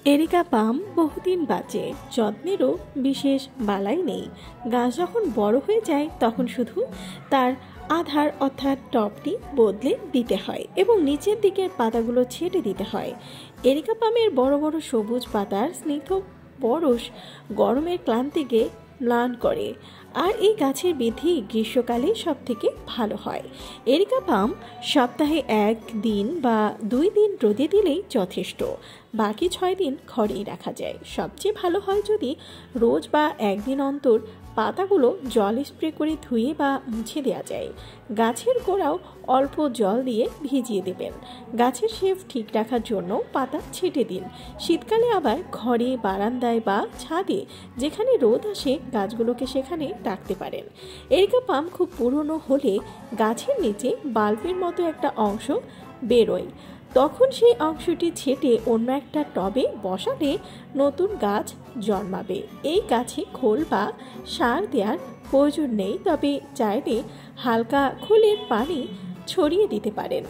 Areca পাম বহুদিন বাঁচে, যত্নেরও বিশেষ বালাই নেই। গাছ যখন বড় হয়ে যায় তখন শুধু তার আধার অর্থাৎ টপটি বদলে দিতে হয় এবং নিচের দিকের পাতাগুলো ছেটে দিতে হয়। এরিকা পামের বড় বড় সবুজ পাতার স্নিগ্ধ পরশ গরমের ক্লান্তিকে ম্লান করে, আর এই গাছের বৃদ্ধি গ্রীষ্মকালে সব থেকে ভালো হয়। এরিকা পাম সপ্তাহে 1 দিন বা 2 দিন রোদে দিলেই যথেষ্ট, বাকি 6 দিন ঘরেই রাখা যায়। সবচেয়ে ভালো হয় যদি রোজ বা 1 দিন অন্তর পাতাগুলো জল স্প্রে করে ধুয়ে বা মুছে দেওয়া যায়। গাছের গোড়াও অল্প জল দিয়ে ভিজিয়ে দেবেন। গাছের শেপ ঠিক রাখার জন্য পাতা ছেটে দিন। শীতকালে আবার ঘরে, বারান্দায় বা ছাদে যেখানে রোদ আসে গাছগুলোকে সেখানে রাখতে পারেন। এরিকা পাম খুব পুরনো হলে গাছের নিচে বাল্বের মতো একটা অংশ বেরোয়, তখন সেই অংশটি ছেটে অন্য একটা টবে বসালে নতুন গাছ জন্মাবে। এই গাছে খোল বা সার দেওয়ার প্রয়োজন নেই, তবে চাইলে হালকা খোলের পানি ছড়িয়ে দিতে পারেন।